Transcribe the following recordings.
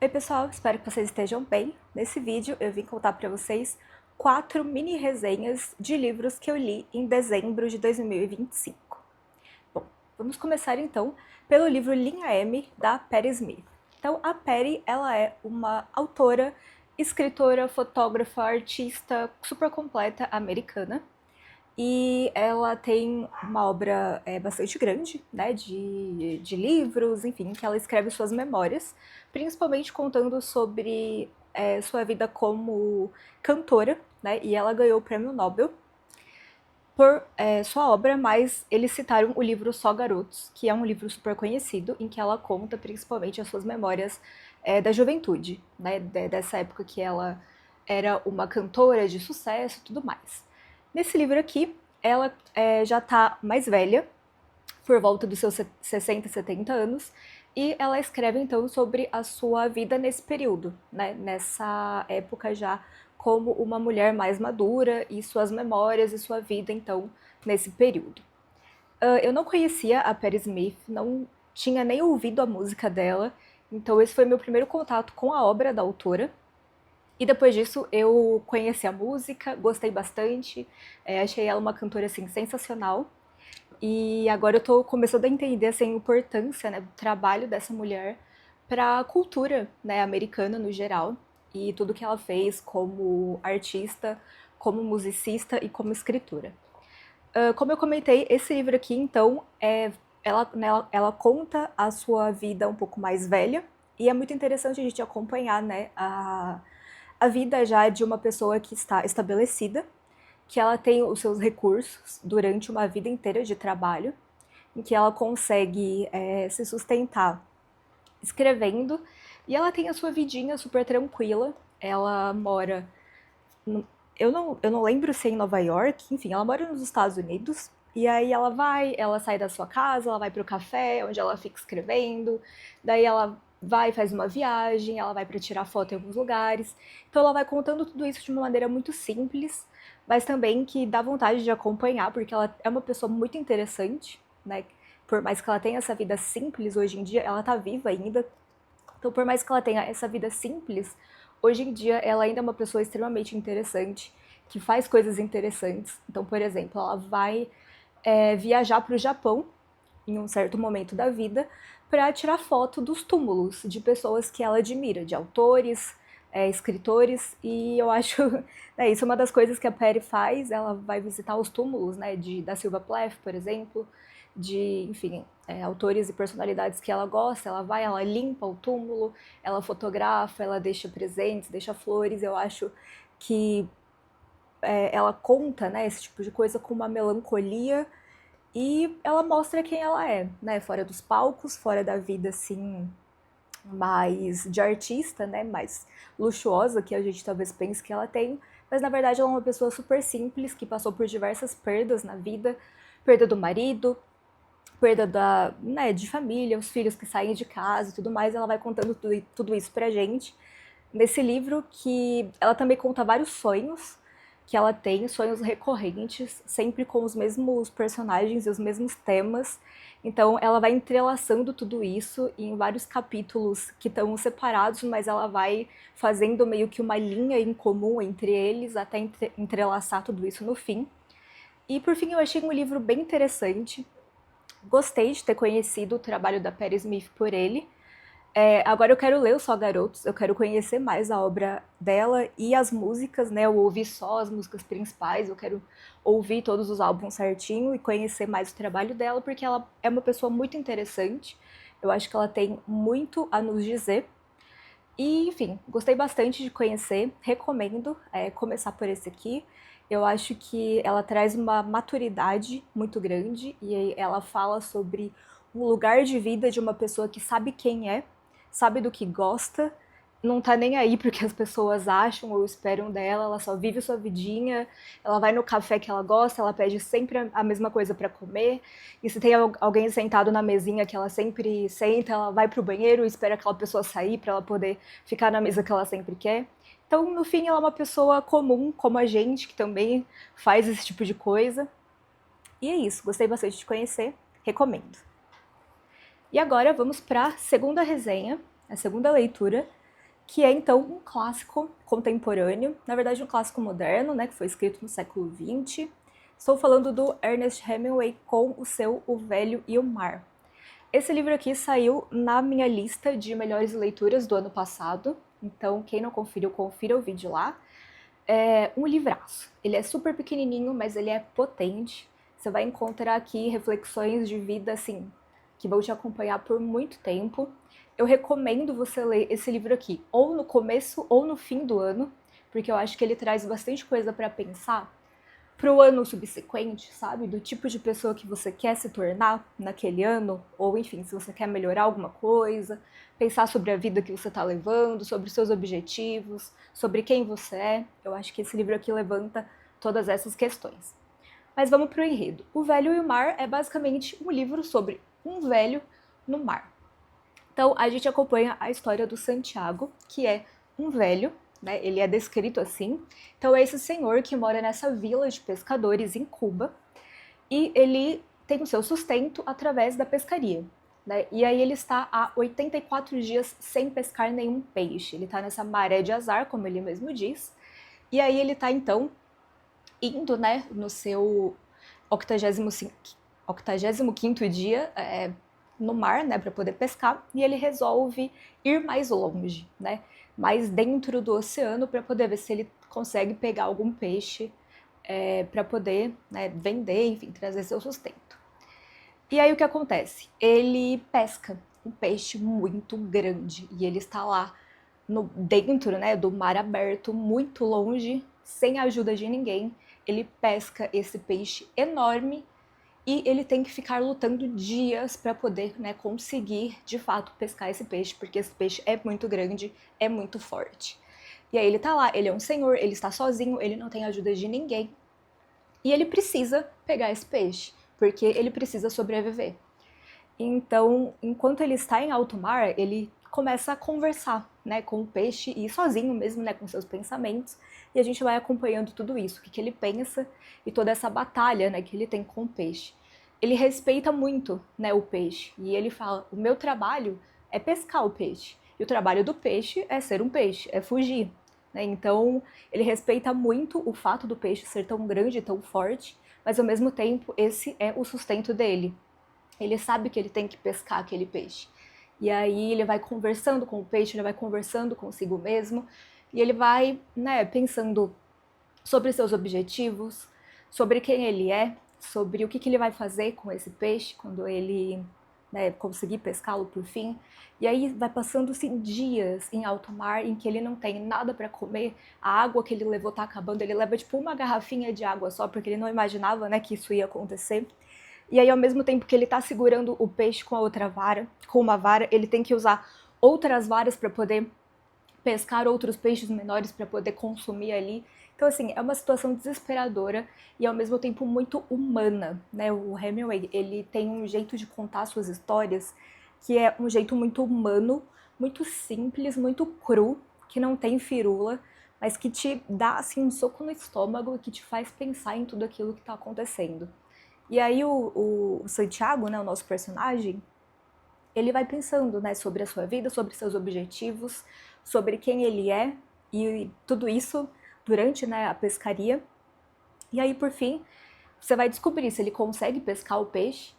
Oi pessoal, espero que vocês estejam bem. Nesse vídeo eu vim contar para vocês 4 mini resenhas de livros que eu li em dezembro de 2025. Bom, vamos começar então pelo livro Linha M, da Patti Smith. Então a Patti, ela é uma autora, escritora, fotógrafa, artista super completa americana. E ela tem uma obra bastante grande, né, de livros, enfim, que ela escreve suas memórias, principalmente contando sobre sua vida como cantora, né, e ela ganhou o Prêmio Nobel por sua obra, mas eles citaram o livro Só Garotos, que é um livro super conhecido, em que ela conta principalmente as suas memórias da juventude, né, dessa época que ela era uma cantora de sucesso e tudo mais. Nesse livro aqui, ela já está mais velha, por volta dos seus 60, 70 anos, e ela escreve então sobre a sua vida nesse período, né? Nessa época já como uma mulher mais madura e suas memórias e sua vida então nesse período. Eu não conhecia a Patti Smith, não tinha nem ouvido a música dela, então esse foi meu primeiro contato com a obra da autora. E depois disso eu conheci a música, gostei bastante, achei ela uma cantora assim sensacional. E agora eu tô começando a entender assim, a importância, né, do trabalho dessa mulher para a cultura, né, americana no geral e tudo que ela fez como artista, como musicista e como escritora. Como eu comentei, esse livro aqui, então, ela conta a sua vida um pouco mais velha e é muito interessante a gente acompanhar, né, a vida já de uma pessoa que está estabelecida, que ela tem os seus recursos durante uma vida inteira de trabalho, em que ela consegue se sustentar escrevendo, e ela tem a sua vidinha super tranquila. Ela mora. No, eu não lembro se é em Nova York, enfim, ela mora nos Estados Unidos. E aí ela sai da sua casa, ela vai pro café, onde ela fica escrevendo. Daí ela vai, faz uma viagem, ela vai para tirar foto em alguns lugares. Então ela vai contando tudo isso de uma maneira muito simples, mas também que dá vontade de acompanhar, porque ela é uma pessoa muito interessante, né? Por mais que ela tenha essa vida simples hoje em dia, ela tá viva ainda. Então, por mais que ela tenha essa vida simples, hoje em dia ela ainda é uma pessoa extremamente interessante, que faz coisas interessantes. Então, por exemplo, ela vai viajar para o Japão em um certo momento da vida para tirar foto dos túmulos de pessoas que ela admira, de autores, escritores, e eu acho isso é uma das coisas que a Perry faz. Ela vai visitar os túmulos, né, da Sylvia Plath, por exemplo, de, enfim, autores e personalidades que ela gosta. Ela vai, ela limpa o túmulo, ela fotografa, ela deixa presentes, deixa flores. Eu acho que ela conta, né, esse tipo de coisa com uma melancolia e ela mostra quem ela é, né, fora dos palcos, fora da vida assim mais de artista, né, mais luxuosa que a gente talvez pense que ela tem, mas na verdade ela é uma pessoa super simples que passou por diversas perdas na vida, perda do marido, perda de família, os filhos que saem de casa e tudo mais. Ela vai contando tudo isso pra gente nesse livro, que ela também conta vários sonhos que ela tem, sonhos recorrentes, sempre com os mesmos personagens e os mesmos temas. Então ela vai entrelaçando tudo isso em vários capítulos que estão separados, mas ela vai fazendo meio que uma linha em comum entre eles até entrelaçar tudo isso no fim. E por fim eu achei um livro bem interessante. Gostei de ter conhecido o trabalho da Patti Smith por ele. Agora eu quero ler o Só Garotos, eu quero conhecer mais a obra dela e as músicas, né? Eu ouvi só as músicas principais, eu quero ouvir todos os álbuns certinho e conhecer mais o trabalho dela, porque ela é uma pessoa muito interessante. Eu acho que ela tem muito a nos dizer. E, enfim, gostei bastante de conhecer, recomendo começar por esse aqui. Eu acho que ela traz uma maturidade muito grande e ela fala sobre um lugar de vida de uma pessoa que sabe quem é, sabe do que gosta, não tá nem aí porque as pessoas acham ou esperam dela, ela só vive sua vidinha, ela vai no café que ela gosta, ela pede sempre a mesma coisa para comer, e se tem alguém sentado na mesinha que ela sempre senta, ela vai pro banheiro e espera aquela pessoa sair para ela poder ficar na mesa que ela sempre quer. Então, no fim, ela é uma pessoa comum, como a gente, que também faz esse tipo de coisa. E é isso, gostei bastante de conhecer, recomendo. E agora vamos para a segunda resenha, a segunda leitura, que é então um clássico contemporâneo, na verdade um clássico moderno, né, que foi escrito no século XX. Estou falando do Ernest Hemingway com o seu O Velho e o Mar. Esse livro aqui saiu na minha lista de melhores leituras do ano passado, então quem não conferiu, confira o vídeo lá. É um livraço. Ele é super pequenininho, mas ele é potente. Você vai encontrar aqui reflexões de vida, assim, que vão te acompanhar por muito tempo. Eu recomendo você ler esse livro aqui, ou no começo ou no fim do ano, porque eu acho que ele traz bastante coisa para pensar pro ano subsequente, sabe? Do tipo de pessoa que você quer se tornar naquele ano, ou enfim, se você quer melhorar alguma coisa, pensar sobre a vida que você tá levando, sobre seus objetivos, sobre quem você é. Eu acho que esse livro aqui levanta todas essas questões. Mas vamos pro enredo. O Velho e o Mar é basicamente um livro sobre um velho no mar. Então, a gente acompanha a história do Santiago, que é um velho, né? Ele é descrito assim. Então, é esse senhor que mora nessa vila de pescadores em Cuba e ele tem o seu sustento através da pescaria, né? E aí ele está há 84 dias sem pescar nenhum peixe. Ele está nessa maré de azar, como ele mesmo diz. E aí ele está, então, indo, né, no seu 85º dia no mar, né, para poder pescar, e ele resolve ir mais longe, né, mais dentro do oceano para poder ver se ele consegue pegar algum peixe para poder, né, vender, enfim, trazer seu sustento. E aí o que acontece? Ele pesca um peixe muito grande e ele está lá dentro, né, do mar aberto, muito longe, sem a ajuda de ninguém. Ele pesca esse peixe enorme e ele tem que ficar lutando dias para poder, né, conseguir de fato pescar esse peixe, porque esse peixe é muito grande, é muito forte. E aí ele tá lá, ele é um senhor, ele está sozinho, ele não tem ajuda de ninguém. E ele precisa pegar esse peixe, porque ele precisa sobreviver. Então, enquanto ele está em alto mar, ele começa a conversar, né, com o peixe e sozinho mesmo, né, com seus pensamentos. E a gente vai acompanhando tudo isso, o que ele pensa e toda essa batalha, né, que ele tem com o peixe. Ele respeita muito, né, o peixe e ele fala: o meu trabalho é pescar o peixe e o trabalho do peixe é ser um peixe, é fugir. Né? Então, ele respeita muito o fato do peixe ser tão grande, tão forte, mas ao mesmo tempo esse é o sustento dele. Ele sabe que ele tem que pescar aquele peixe. E aí ele vai conversando com o peixe, ele vai conversando consigo mesmo, e ele vai, né, pensando sobre seus objetivos, sobre quem ele é, sobre o que ele vai fazer com esse peixe quando ele, né, conseguir pescá-lo por fim. E aí vai passando-se dias em alto mar em que ele não tem nada para comer, a água que ele levou tá acabando, ele leva tipo uma garrafinha de água só, porque ele não imaginava, né, que isso ia acontecer. E aí, ao mesmo tempo que ele tá segurando o peixe com a outra vara, com uma vara, ele tem que usar outras varas para poder pescar outros peixes menores para poder consumir ali. Então, assim, é uma situação desesperadora e ao mesmo tempo muito humana, né? O Hemingway, ele tem um jeito de contar suas histórias que é um jeito muito humano, muito simples, muito cru, que não tem firula, mas que te dá, assim, um soco no estômago e que te faz pensar em tudo aquilo que tá acontecendo. E aí o Santiago, né, o nosso personagem, ele vai pensando, né, sobre a sua vida, sobre seus objetivos, sobre quem ele é e tudo isso durante, né, a pescaria. E aí, por fim, você vai descobrir se ele consegue pescar o peixe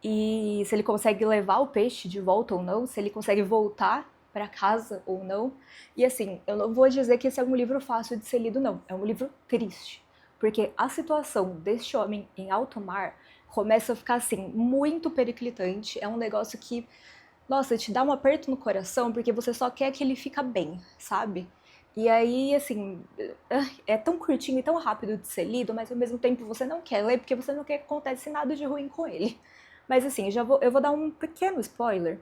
e se ele consegue levar o peixe de volta ou não, se ele consegue voltar para casa ou não. E assim, eu não vou dizer que esse é um livro fácil de ser lido, não. É um livro triste, porque a situação deste homem em alto mar começa a ficar assim muito periclitante. É um negócio que, nossa, te dá um aperto no coração porque você só quer que ele fica bem, sabe? E aí, assim, é tão curtinho e tão rápido de ser lido, mas ao mesmo tempo você não quer ler porque você não quer que aconteça nada de ruim com ele. Mas assim, eu vou dar um pequeno spoiler,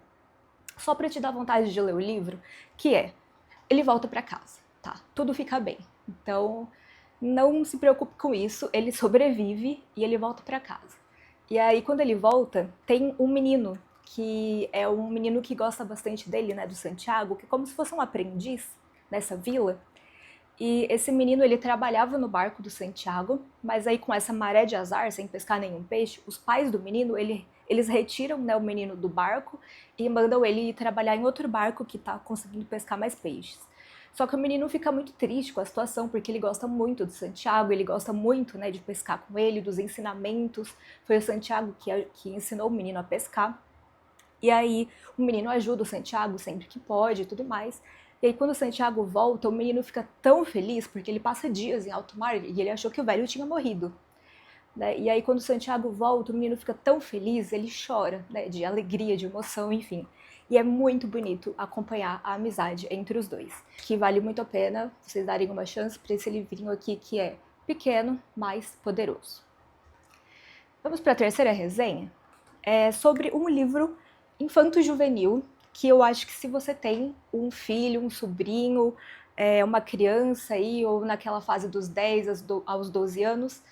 só pra te dar vontade de ler o livro, que é, ele volta pra casa, tá? Tudo fica bem. Então, não se preocupe com isso, ele sobrevive e ele volta pra casa. E aí, quando ele volta, tem um menino, que é um menino que gosta bastante dele, né, do Santiago, que é como se fosse um aprendiz nessa vila. E esse menino, ele trabalhava no barco do Santiago, mas aí com essa maré de azar, sem pescar nenhum peixe, os pais do menino, eles retiram, né, o menino do barco e mandam ele ir trabalhar em outro barco que tá conseguindo pescar mais peixes. Só que o menino fica muito triste com a situação, porque ele gosta muito do Santiago, ele gosta muito, né, de pescar com ele, dos ensinamentos. Foi o Santiago que ensinou o menino a pescar. E aí o menino ajuda o Santiago sempre que pode e tudo mais. E aí quando o Santiago volta, o menino fica tão feliz, porque ele passa dias em alto mar e ele achou que o velho tinha morrido. Né? E aí quando o Santiago volta, o menino fica tão feliz, ele chora, né, de alegria, de emoção, enfim. E é muito bonito acompanhar a amizade entre os dois, que vale muito a pena vocês darem uma chance para esse livrinho aqui que é pequeno, mas poderoso. Vamos para a terceira resenha? É sobre um livro infanto-juvenil, que eu acho que se você tem um filho, um sobrinho, uma criança aí, ou naquela fase dos 10 aos 12 anos,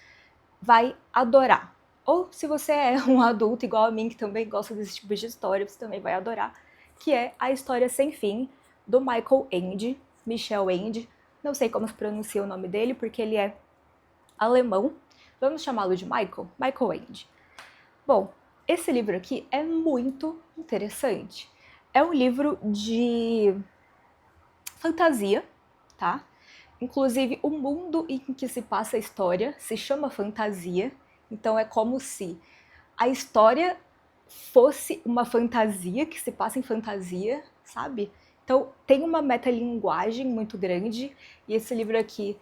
vai adorar. Ou se você é um adulto igual a mim, que também gosta desse tipo de história, você também vai adorar, que é A História Sem Fim, do Michel Ende. Não sei como se pronuncia o nome dele, porque ele é alemão. Vamos chamá-lo de Michael Ende. Bom, esse livro aqui é muito interessante. É um livro de fantasia, tá? Inclusive, o mundo em que se passa a história se chama fantasia, então é como se a história fosse uma fantasia que se passa em fantasia, sabe? Então tem uma metalinguagem muito grande, e esse livro aqui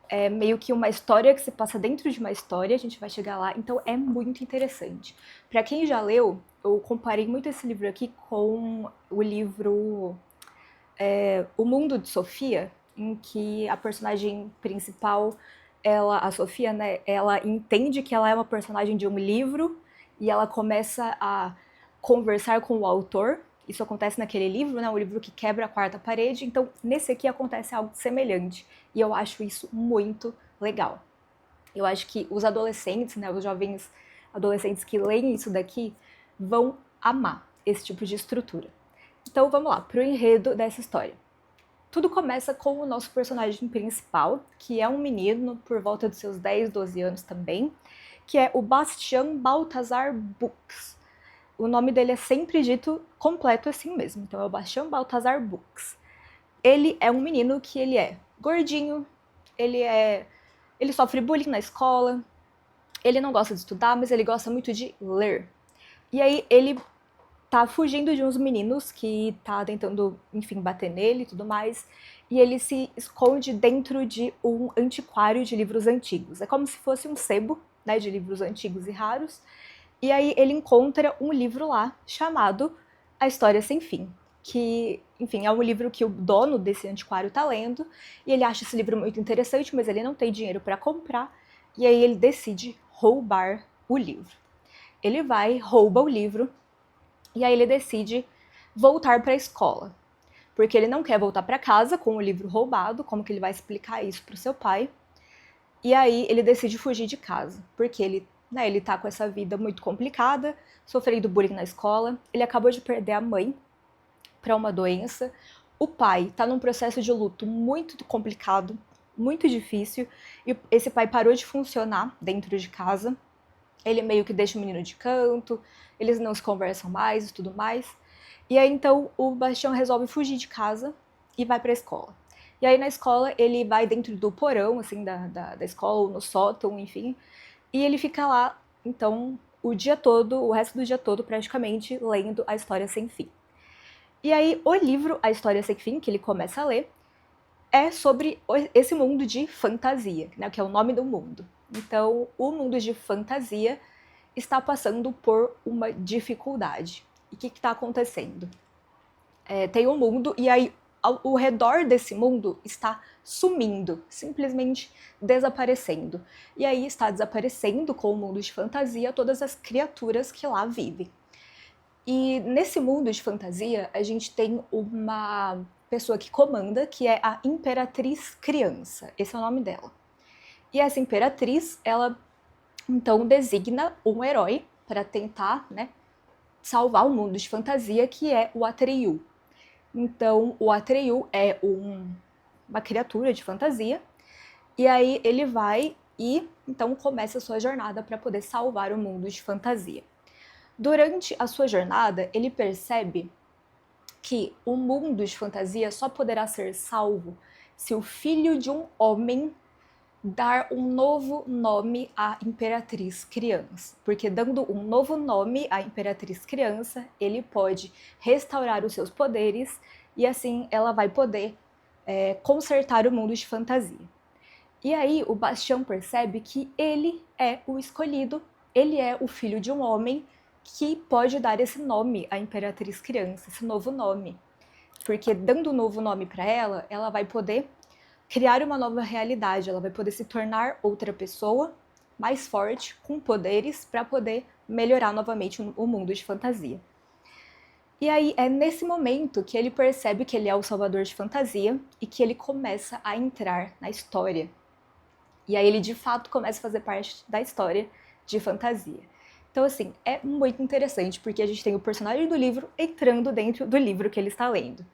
é meio que uma história que se passa dentro de uma história, a gente vai chegar lá, então é muito interessante. Para quem já leu, eu comparei muito esse livro aqui com o livro O Mundo de Sofia, em que a personagem principal, a Sofia, né, ela entende que ela é uma personagem de um livro e ela começa a conversar com o autor. Isso acontece naquele livro, né, um livro que quebra a quarta parede. Então, nesse aqui acontece algo semelhante e eu acho isso muito legal. Eu acho que os adolescentes, né, os jovens adolescentes que leem isso daqui vão amar esse tipo de estrutura. Então, vamos lá, pro enredo dessa história. Tudo começa com o nosso personagem principal, que é um menino por volta dos seus 10, 12 anos também, que é o Bastian Balthazar Bux. O nome dele é sempre dito completo assim mesmo, então é o Bastian Balthazar Bux. Ele é um menino que ele é gordinho, ele sofre bullying na escola, ele não gosta de estudar, mas ele gosta muito de ler. E aí ele tá fugindo de uns meninos que tá tentando, enfim, bater nele e tudo mais, e ele se esconde dentro de um antiquário de livros antigos. É como se fosse um sebo, né, de livros antigos e raros, e aí ele encontra um livro lá chamado A História Sem Fim, que, enfim, é um livro que o dono desse antiquário tá lendo, e ele acha esse livro muito interessante, mas ele não tem dinheiro para comprar, e aí ele decide roubar o livro. Ele vai, rouba o livro, e aí ele decide voltar para a escola, porque ele não quer voltar para casa com o livro roubado, como que ele vai explicar isso para o seu pai? E aí ele decide fugir de casa, porque ele tá com essa vida muito complicada, sofrendo bullying na escola, ele acabou de perder a mãe para uma doença, o pai tá num processo de luto muito complicado, muito difícil, e esse pai parou de funcionar dentro de casa, ele meio que deixa o menino de canto, eles não se conversam mais e tudo mais. E aí então o Bastião resolve fugir de casa e vai pra escola. E aí na escola ele vai dentro do porão, assim, da escola, ou no sótão, enfim. E ele fica lá, então, o dia todo, o resto do dia todo, praticamente, lendo A História Sem Fim. E aí o livro A História Sem Fim, que ele começa a ler, é sobre esse mundo de fantasia, né, que é o nome do mundo. Então, o mundo de fantasia está passando por uma dificuldade. E o que está acontecendo? Tem um mundo e aí ao redor desse mundo está sumindo, simplesmente desaparecendo. E aí está desaparecendo com o mundo de fantasia todas as criaturas que lá vivem. E nesse mundo de fantasia, a gente tem uma pessoa que comanda, que é a Imperatriz Criança. Esse é o nome dela. E essa Imperatriz, ela então designa um herói para tentar, né, salvar o mundo de fantasia, que é o Atreyu. Então, o Atreyu é uma criatura de fantasia, e aí ele vai e então começa a sua jornada para poder salvar o mundo de fantasia. Durante a sua jornada, ele percebe que o mundo de fantasia só poderá ser salvo se o filho de um homem dar um novo nome à Imperatriz Criança. Porque dando um novo nome à Imperatriz Criança, ele pode restaurar os seus poderes e assim ela vai poder consertar o mundo de fantasia. E aí o Bastião percebe que ele é o escolhido, ele é o filho de um homem que pode dar esse nome à Imperatriz Criança, esse novo nome. Porque dando um novo nome para ela, ela vai poder criar uma nova realidade, ela vai poder se tornar outra pessoa, mais forte, com poderes, para poder melhorar novamente o mundo de fantasia. E aí é nesse momento que ele percebe que ele é o salvador de fantasia e que ele começa a entrar na história. E aí ele de fato começa a fazer parte da história de fantasia. Então assim, é muito interessante porque a gente tem o personagem do livro entrando dentro do livro que ele está lendo.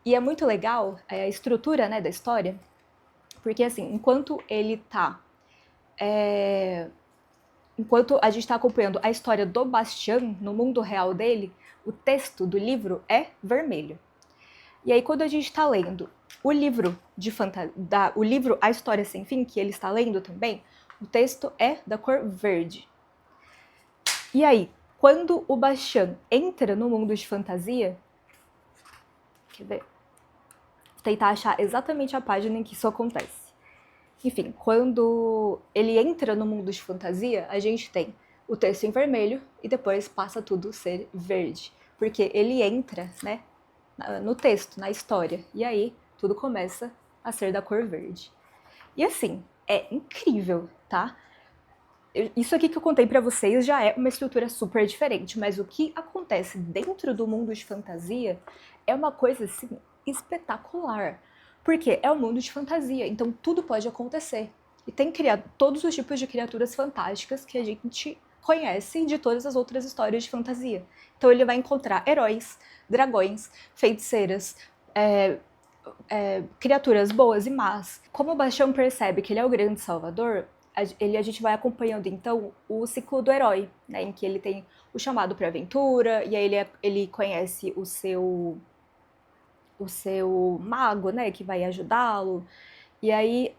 E é muito legal a estrutura, né, da história, porque assim, enquanto a gente está acompanhando a história do Bastian no mundo real dele, o texto do livro é vermelho. E aí quando a gente está lendo o livro o livro A História Sem Fim, que ele está lendo também, o texto é da cor verde. E aí, quando o Bastian entra no mundo de fantasia, quer ver? Vou tentar achar exatamente a página em que isso acontece. Enfim, quando ele entra no mundo de fantasia, a gente tem o texto em vermelho e depois passa tudo a ser verde. Porque ele entra, né, no texto, na história. E aí, tudo começa a ser da cor verde. E assim, é incrível, tá? Isso aqui que eu contei pra vocês já é uma estrutura super diferente, mas o que acontece dentro do mundo de fantasia é uma coisa, assim, espetacular. Porque é um mundo de fantasia, então tudo pode acontecer. E tem criado todos os tipos de criaturas fantásticas que a gente conhece de todas as outras histórias de fantasia. Então ele vai encontrar heróis, dragões, feiticeiras, criaturas boas e más. Como o Bastião percebe que ele é o grande salvador, a gente vai acompanhando então o ciclo do herói, né, em que ele tem o chamado para aventura, e aí ele conhece o seu mago, né, que vai ajudá-lo, e aí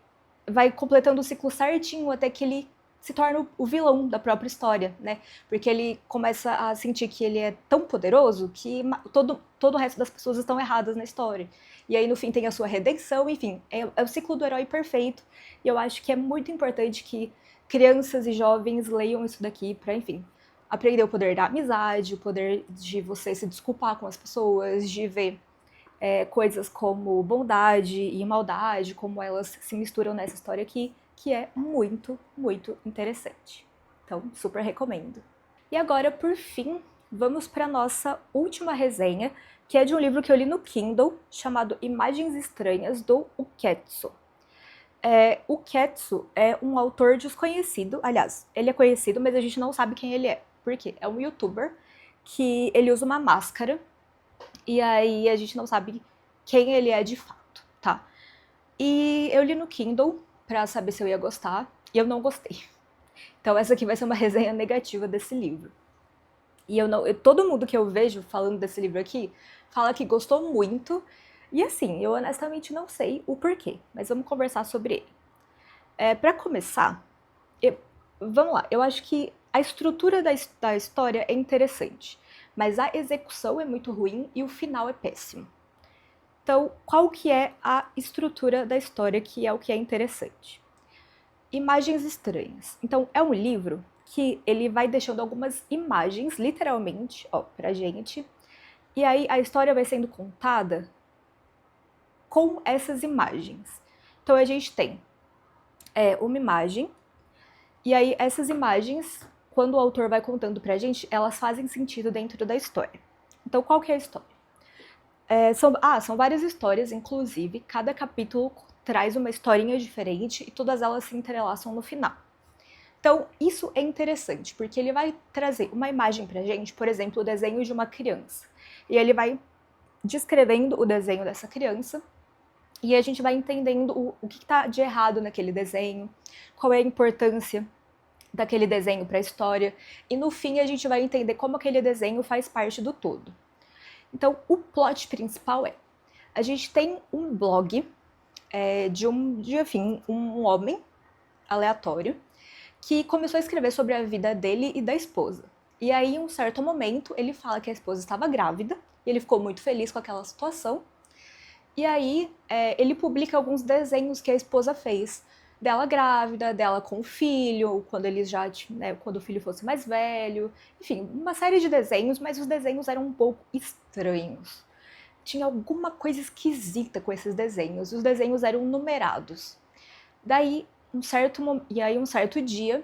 vai completando o ciclo certinho até que ele se torna o vilão da própria história, né? Porque ele começa a sentir que ele é tão poderoso que todo o resto das pessoas estão erradas na história. E aí no fim tem a sua redenção, enfim, é o ciclo do herói perfeito. E eu acho que é muito importante que crianças e jovens leiam isso daqui para, enfim, aprender o poder da amizade, o poder de você se desculpar com as pessoas, de ver coisas como bondade e maldade, como elas se misturam nessa história aqui, que é muito, muito interessante. Então, super recomendo. E agora, por fim, vamos para a nossa última resenha, que é de um livro que eu li no Kindle, chamado Imagens Estranhas, do Ukketsu. O Ukketsu é um autor desconhecido, aliás, ele é conhecido, mas a gente não sabe quem ele é. Por quê? É um youtuber que ele usa uma máscara, e aí a gente não sabe quem ele é de fato, tá? E eu li no Kindle pra saber se eu ia gostar, e eu não gostei. Então essa aqui vai ser uma resenha negativa desse livro. E todo mundo que eu vejo falando desse livro aqui, fala que gostou muito, e assim, eu honestamente não sei o porquê, mas vamos conversar sobre ele. Pra começar, vamos lá, eu acho que a estrutura da história é interessante, mas a execução é muito ruim e o final é péssimo. Então, qual que é a estrutura da história que é o que é interessante? Imagens estranhas. Então, é um livro que ele vai deixando algumas imagens, literalmente, pra gente, e aí a história vai sendo contada com essas imagens. Então, a gente tem uma imagem, e aí essas imagens, quando o autor vai contando pra gente, elas fazem sentido dentro da história. Então, qual que é a história? São várias histórias, inclusive, cada capítulo traz uma historinha diferente e todas elas se entrelaçam no final. Então, isso é interessante, porque ele vai trazer uma imagem pra gente, por exemplo, o desenho de uma criança. E ele vai descrevendo o desenho dessa criança, e a gente vai entendendo o que está de errado naquele desenho, qual é a importância daquele desenho para a história, e no fim a gente vai entender como aquele desenho faz parte do todo. Então, o plot principal é, a gente tem um blog enfim, um homem aleatório que começou a escrever sobre a vida dele e da esposa. E aí, em um certo momento, ele fala que a esposa estava grávida, e ele ficou muito feliz com aquela situação. E aí, ele publica alguns desenhos que a esposa fez, dela grávida, dela com o filho, quando eles já, né, quando o filho fosse mais velho, enfim, uma série de desenhos, mas os desenhos eram um pouco estranhos. Tinha alguma coisa esquisita com esses desenhos, os desenhos eram numerados. Daí, um certo dia,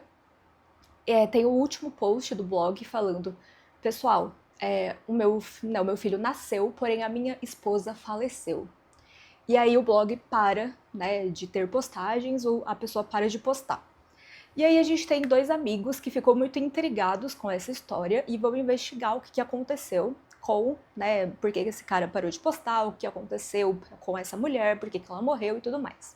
tem o último post do blog falando: pessoal, o meu filho nasceu, porém a minha esposa faleceu. E aí o blog para, né, de ter postagens, ou a pessoa para de postar. E aí a gente tem dois amigos que ficou muito intrigados com essa história e vão investigar o que aconteceu com, né, por que esse cara parou de postar, o que aconteceu com essa mulher, por que ela morreu e tudo mais.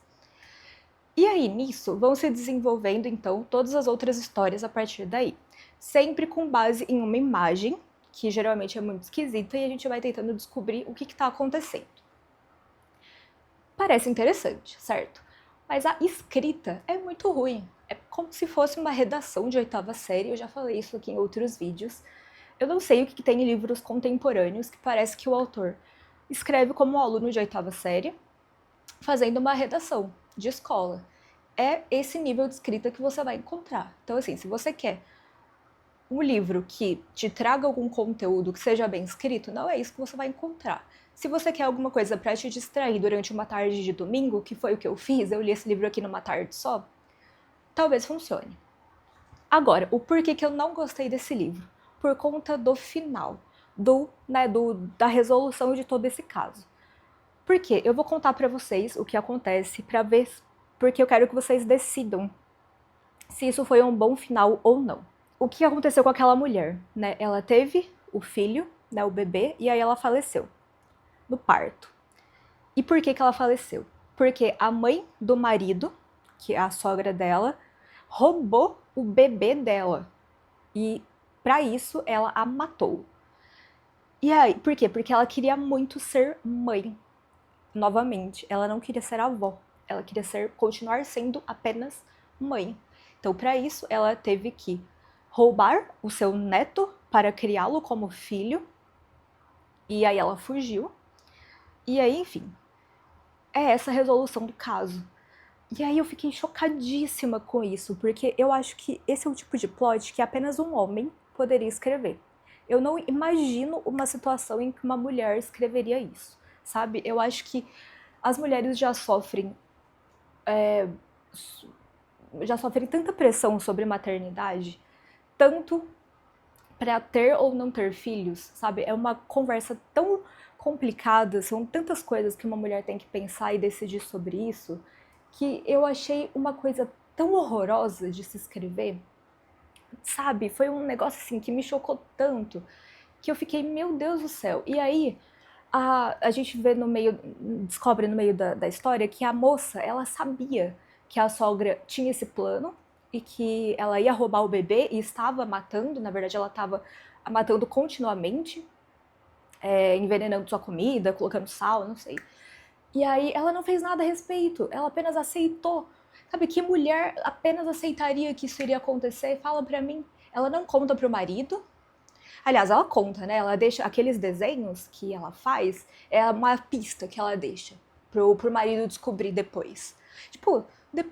E aí, nisso, vão se desenvolvendo, então, todas as outras histórias a partir daí. Sempre com base em uma imagem, que geralmente é muito esquisita, e a gente vai tentando descobrir o que está acontecendo. Parece interessante, certo? Mas a escrita é muito ruim. É como se fosse uma redação de 8ª série, eu já falei isso aqui em outros vídeos. Eu não sei o que tem em livros contemporâneos que parece que o autor escreve como um aluno de 8ª série, fazendo uma redação de escola. É esse nível de escrita que você vai encontrar. Então, assim, se você quer um livro que te traga algum conteúdo que seja bem escrito, não é isso que você vai encontrar. Se você quer alguma coisa para te distrair durante uma tarde de domingo, que foi o que eu fiz, eu li esse livro aqui numa tarde só, talvez funcione. Agora, o porquê que eu não gostei desse livro? Por conta do final, da resolução de todo esse caso. Por quê? Eu vou contar para vocês o que acontece para ver, porque eu quero que vocês decidam se isso foi um bom final ou não. O que aconteceu com aquela mulher, né? Ela teve o filho, né, o bebê, e aí ela faleceu no parto. E por que ela faleceu? Porque a mãe do marido, que é a sogra dela, roubou o bebê dela. E para isso ela a matou. E aí, por quê? Porque ela queria muito ser mãe. Novamente, ela não queria ser avó. Ela queria continuar sendo apenas mãe. Então, para isso, ela teve que roubar o seu neto para criá-lo como filho. E aí ela fugiu. E aí, enfim, é essa a resolução do caso. E aí eu fiquei chocadíssima com isso, porque eu acho que esse é o tipo de plot que apenas um homem poderia escrever. Eu não imagino uma situação em que uma mulher escreveria isso, sabe? Eu acho que as mulheres já sofrem tanta pressão sobre maternidade, tanto para ter ou não ter filhos, sabe? É uma conversa tão complicada, são tantas coisas que uma mulher tem que pensar e decidir sobre isso, que eu achei uma coisa tão horrorosa de se escrever, sabe? Foi um negócio assim que me chocou tanto, que eu fiquei, meu Deus do céu. E aí, a gente descobre no meio da história que a moça, ela sabia que a sogra tinha esse plano e que ela ia roubar o bebê e estava matando, na verdade ela estava matando continuamente, envenenando sua comida, colocando sal, não sei. E aí ela não fez nada a respeito, ela apenas aceitou. Sabe, que mulher apenas aceitaria que isso iria acontecer? Fala pra mim. Ela não conta pro marido. Aliás, ela conta, né? Ela deixa aqueles desenhos que ela faz, é uma pista que ela deixa pro marido descobrir depois. Tipo,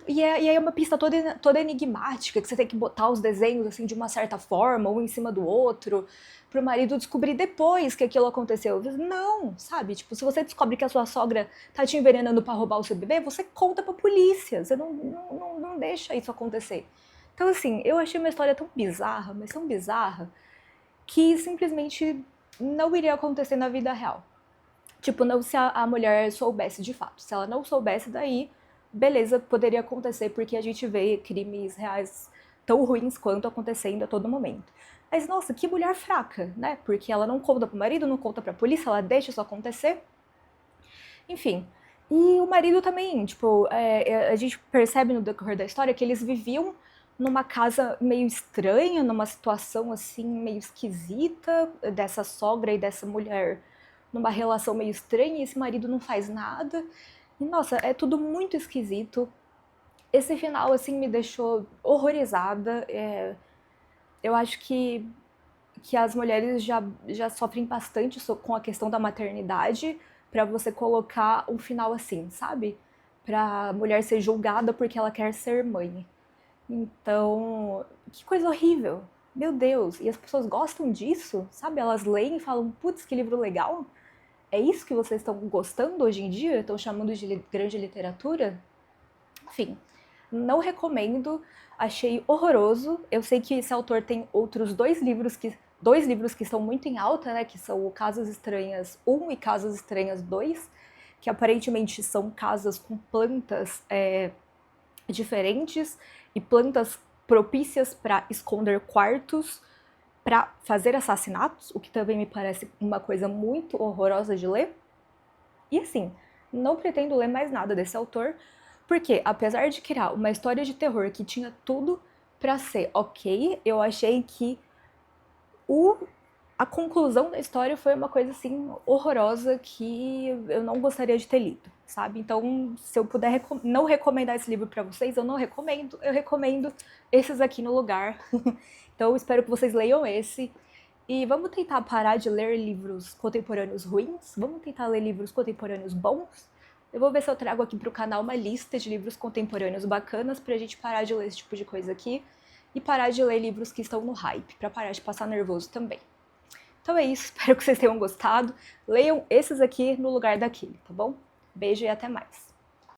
e aí é uma pista toda enigmática, que você tem que botar os desenhos assim de uma certa forma, um em cima do outro, pro marido descobrir depois que aquilo aconteceu. Não, sabe? Tipo, se você descobre que a sua sogra tá te envenenando pra roubar o seu bebê, você conta pra polícia. Você não deixa isso acontecer. Então, assim, eu achei uma história tão bizarra, mas tão bizarra, que simplesmente não iria acontecer na vida real. Tipo, não se a mulher soubesse de fato. Se ela não soubesse, daí, beleza, poderia acontecer, porque a gente vê crimes reais tão ruins quanto acontecendo a todo momento. Mas, nossa, que mulher fraca, né? Porque ela não conta pro marido, não conta pra polícia, ela deixa isso acontecer. Enfim. E o marido também, tipo, a gente percebe no decorrer da história que eles viviam numa casa meio estranha, numa situação assim meio esquisita, dessa sogra e dessa mulher numa relação meio estranha e esse marido não faz nada. E, nossa, é tudo muito esquisito. Esse final, assim, me deixou horrorizada. Eu acho que as mulheres já sofrem bastante com a questão da maternidade pra você colocar um final assim, sabe? Pra mulher ser julgada porque ela quer ser mãe. Então, que coisa horrível. Meu Deus, e as pessoas gostam disso, sabe? Elas leem e falam, putz, que livro legal. É isso que vocês estão gostando hoje em dia? Estão chamando de grande literatura? Enfim, não recomendo, achei horroroso. Eu sei que esse autor tem outros dois livros que estão muito em alta, né, que são o Casas Estranhas 1 e Casas Estranhas 2, que aparentemente são casas com plantas diferentes e plantas propícias para esconder quartos, para fazer assassinatos, o que também me parece uma coisa muito horrorosa de ler. E assim, não pretendo ler mais nada desse autor, porque apesar de criar uma história de terror que tinha tudo pra ser ok, eu achei que a conclusão da história foi uma coisa assim horrorosa que eu não gostaria de ter lido, sabe? Então, se eu puder não recomendar esse livro pra vocês, eu não recomendo, eu recomendo esses aqui no lugar. Então, eu espero que vocês leiam esse. E vamos tentar parar de ler livros contemporâneos ruins, vamos tentar ler livros contemporâneos bons. Eu vou ver se eu trago aqui pro canal uma lista de livros contemporâneos bacanas pra gente parar de ler esse tipo de coisa aqui e parar de ler livros que estão no hype, pra parar de passar nervoso também. Então é isso, espero que vocês tenham gostado. Leiam esses aqui no lugar daquele, tá bom? Beijo e até mais.